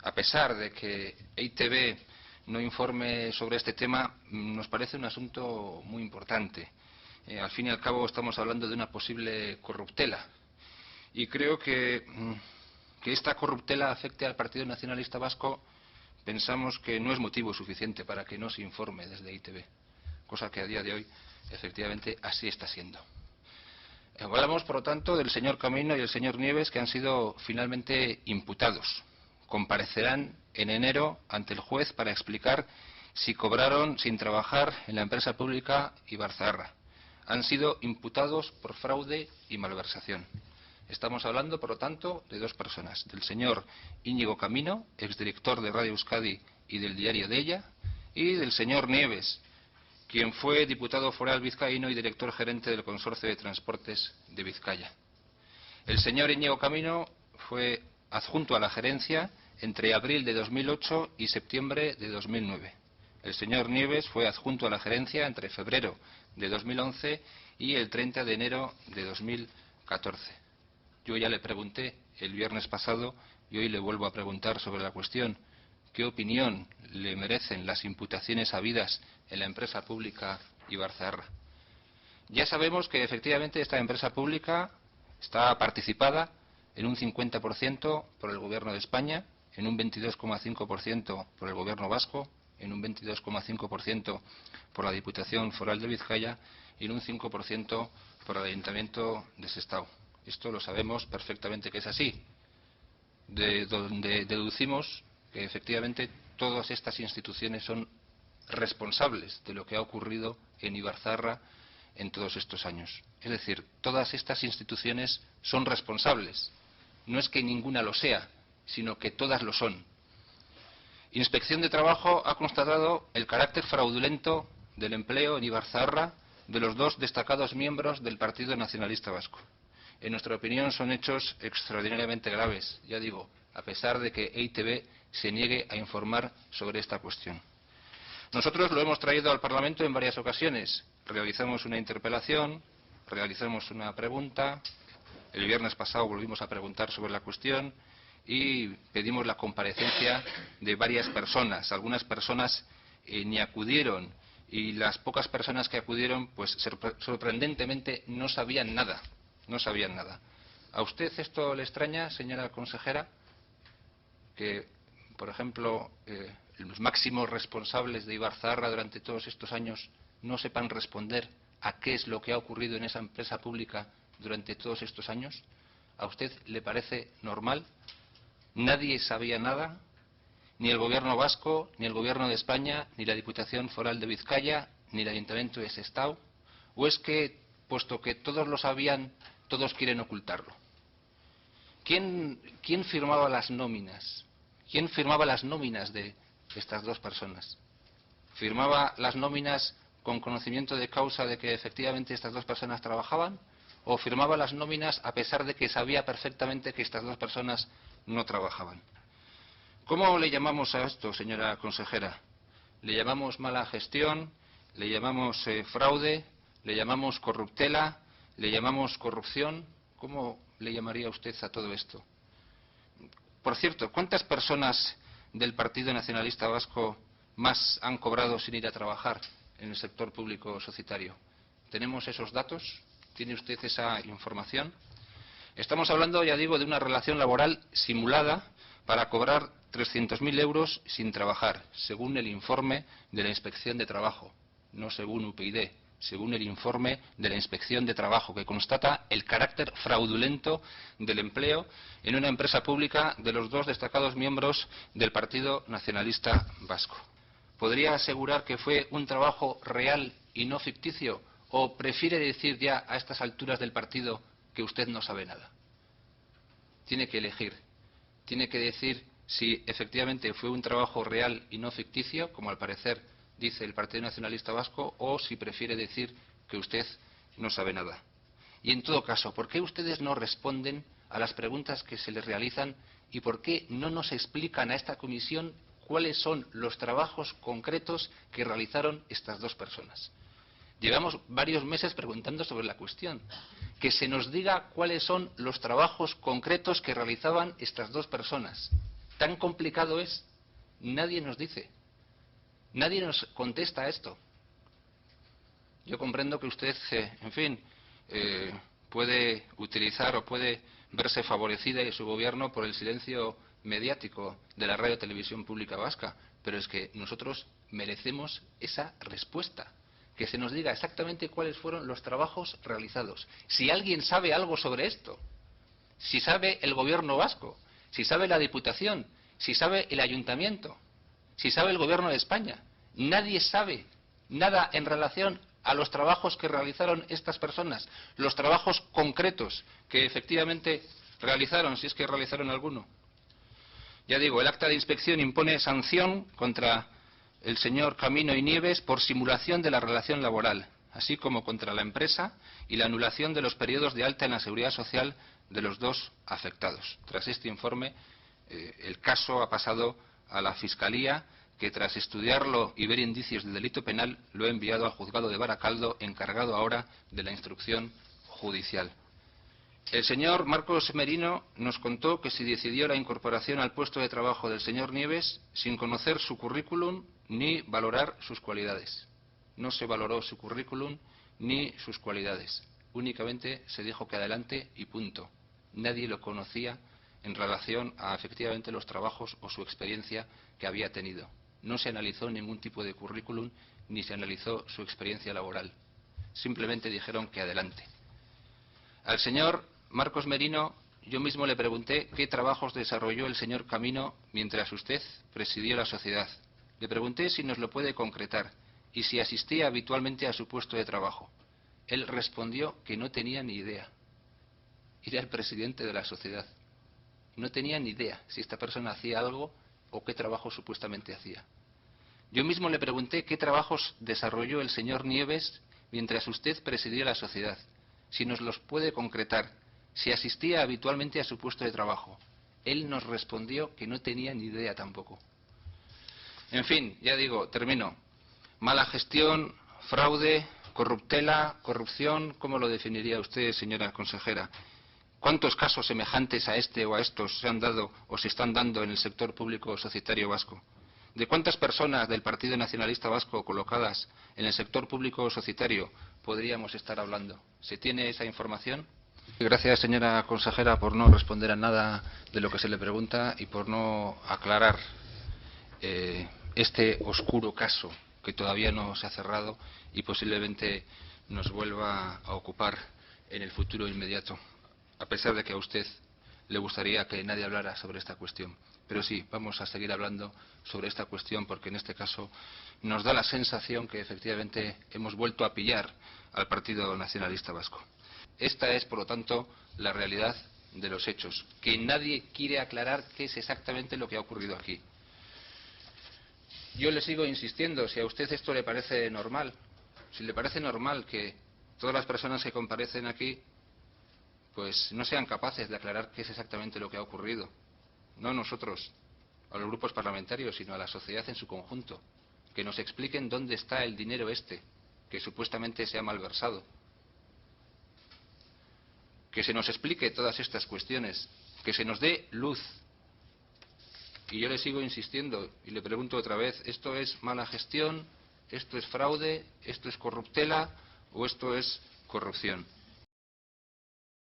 a pesar de que EITB no informe sobre este tema, nos parece un asunto muy importante. Al fin y al cabo estamos hablando de una posible corruptela. Y creo que esta corruptela afecte al Partido Nacionalista Vasco, pensamos que no es motivo suficiente para que no se informe desde EITB, cosa que a día de hoy efectivamente así está siendo. Hablamos, por lo tanto, del señor Camino y el señor Nieves, que han sido finalmente imputados. Comparecerán en enero ante el juez para explicar si cobraron sin trabajar en la empresa pública Ibarzaharra. Han sido imputados por fraude y malversación. Estamos hablando, por lo tanto, de dos personas, del señor Íñigo Camino, exdirector de Radio Euskadi y del diario Deia, y del señor Nieves, quien fue diputado foral vizcaíno y director gerente del Consorcio de Transportes de Vizcaya. El señor Íñigo Camino fue adjunto a la gerencia entre abril de 2008 y septiembre de 2009. El señor Nieves fue adjunto a la gerencia entre febrero de 2011 y el 30 de enero de 2014. Yo ya le pregunté el viernes pasado y hoy le vuelvo a preguntar sobre la cuestión. ¿Qué opinión le merecen las imputaciones habidas en la empresa pública Ibarzaharra? Ya sabemos que efectivamente esta empresa pública está participada en un 50% por el Gobierno de España, en un 22,5% por el Gobierno vasco, en un 22,5% por la Diputación Foral de Vizcaya y en un 5% por el Ayuntamiento de Sestao. Esto lo sabemos perfectamente que es así, de donde deducimos que efectivamente todas estas instituciones son responsables de lo que ha ocurrido en Ibarzaharra en todos estos años. Es decir, todas estas instituciones son responsables. No es que ninguna lo sea, sino que todas lo son. Inspección de Trabajo ha constatado el carácter fraudulento del empleo en Ibarzaharra de los dos destacados miembros del Partido Nacionalista Vasco. En nuestra opinión son hechos extraordinariamente graves, ya digo, a pesar de que EITB se niegue a informar sobre esta cuestión. Nosotros lo hemos traído al Parlamento en varias ocasiones. Realizamos una interpelación, realizamos una pregunta, el viernes pasado volvimos a preguntar sobre la cuestión y pedimos la comparecencia de varias personas. Algunas personas ni acudieron y las pocas personas que acudieron, pues sorprendentemente no sabían nada. No sabían nada. ¿A usted esto le extraña, señora consejera? Que, por ejemplo, los máximos responsables de Ibarzaharra durante todos estos años no sepan responder a qué es lo que ha ocurrido en esa empresa pública durante todos estos años. ¿A usted le parece normal? ¿Nadie sabía nada? Ni el Gobierno vasco, ni el Gobierno de España, ni la Diputación Foral de Vizcaya, ni el Ayuntamiento de Sestao. ¿O es que, puesto que todos lo sabían, todos quieren ocultarlo? ¿Quién firmaba las nóminas? ¿Quién firmaba las nóminas de estas dos personas? ¿Firmaba las nóminas con conocimiento de causa de que efectivamente estas dos personas trabajaban? ¿O firmaba las nóminas a pesar de que sabía perfectamente que estas dos personas no trabajaban? ¿Cómo le llamamos a esto, señora consejera? ¿Le llamamos mala gestión? ¿Le llamamos fraude? ¿Le llamamos corruptela? ¿Le llamamos corrupción? ¿Cómo le llamaría usted a todo esto? Por cierto, ¿cuántas personas del Partido Nacionalista Vasco más han cobrado sin ir a trabajar en el sector público societario? ¿Tenemos esos datos? ¿Tiene usted esa información? Estamos hablando, ya digo, de una relación laboral simulada para cobrar 300.000 euros sin trabajar, según el informe de la Inspección de Trabajo, no según UPyD, según el informe de la Inspección de Trabajo, que constata el carácter fraudulento del empleo en una empresa pública de los dos destacados miembros del Partido Nacionalista Vasco. ¿Podría asegurar que fue un trabajo real y no ficticio? ¿O prefiere decir ya a estas alturas del partido que usted no sabe nada? Tiene que elegir. Tiene que decir si efectivamente fue un trabajo real y no ficticio, como al parecer dice el Partido Nacionalista Vasco, o si prefiere decir que usted no sabe nada. Y en todo caso, ¿por qué ustedes no responden a las preguntas que se les realizan y por qué no nos explican a esta comisión cuáles son los trabajos concretos que realizaron estas dos personas? Llevamos varios meses preguntando sobre la cuestión. Que se nos diga cuáles son los trabajos concretos que realizaban estas dos personas. ¿Tan complicado es? Nadie nos dice. Nadie nos contesta a esto. Yo comprendo que usted, en fin, puede utilizar o puede verse favorecida y su gobierno por el silencio mediático de la Radio Televisión Pública Vasca, pero es que nosotros merecemos esa respuesta, que se nos diga exactamente cuáles fueron los trabajos realizados. Si alguien sabe algo sobre esto, si sabe el gobierno vasco, si sabe la Diputación, si sabe el Ayuntamiento, si sabe el Gobierno de España, nadie sabe nada en relación a los trabajos que realizaron estas personas, los trabajos concretos que efectivamente realizaron, si es que realizaron alguno. Ya digo, el acta de inspección impone sanción contra el señor Camino y Nieves por simulación de la relación laboral, así como contra la empresa y la anulación de los periodos de alta en la Seguridad Social de los dos afectados. Tras este informe, el caso ha pasado a la Fiscalía, que tras estudiarlo y ver indicios de delito penal lo ha enviado al juzgado de Baracaldo, encargado ahora de la instrucción judicial. El señor Marcos Merino nos contó que se decidió la incorporación al puesto de trabajo del señor Nieves sin conocer su currículum ni valorar sus cualidades. No se valoró su currículum ni sus cualidades. Únicamente se dijo que adelante y punto. Nadie lo conocía en relación a efectivamente los trabajos o su experiencia que había tenido. No se analizó ningún tipo de currículum ni se analizó su experiencia laboral. Simplemente dijeron que adelante. Al señor Marcos Merino yo mismo le pregunté qué trabajos desarrolló el señor Camino mientras usted presidió la sociedad. Le pregunté si nos lo puede concretar y si asistía habitualmente a su puesto de trabajo. Él respondió que no tenía ni idea. Era el presidente de la sociedad. No tenía ni idea si esta persona hacía algo o qué trabajo supuestamente hacía. Yo mismo le pregunté qué trabajos desarrolló el señor Nieves mientras usted presidía la sociedad, si nos los puede concretar, si asistía habitualmente a su puesto de trabajo. Él nos respondió que no tenía ni idea tampoco. En fin, ya digo, termino. Mala gestión, fraude, corruptela, corrupción, ¿cómo lo definiría usted, señora consejera? ¿Cuántos casos semejantes a este o a estos se han dado o se están dando en el sector público societario vasco? ¿De cuántas personas del Partido Nacionalista Vasco colocadas en el sector público societario podríamos estar hablando? ¿Se tiene esa información? Gracias, señora consejera, por no responder a nada de lo que se le pregunta y por no aclarar este oscuro caso que todavía no se ha cerrado y posiblemente nos vuelva a ocupar en el futuro inmediato, a pesar de que a usted le gustaría que nadie hablara sobre esta cuestión. Pero sí, vamos a seguir hablando sobre esta cuestión porque en este caso nos da la sensación que efectivamente hemos vuelto a pillar al Partido Nacionalista Vasco. Esta es, por lo tanto, la realidad de los hechos, que nadie quiere aclarar qué es exactamente lo que ha ocurrido aquí. Yo le sigo insistiendo, si a usted esto le parece normal, si le parece normal que todas las personas que comparecen aquí pues no sean capaces de aclarar qué es exactamente lo que ha ocurrido. No nosotros, a los grupos parlamentarios, sino a la sociedad en su conjunto. Que nos expliquen dónde está el dinero este, que supuestamente se ha malversado. Que se nos explique todas estas cuestiones, que se nos dé luz. Y yo le sigo insistiendo y le pregunto otra vez, ¿esto es mala gestión? ¿Esto es fraude? ¿Esto es corruptela? ¿O esto es corrupción?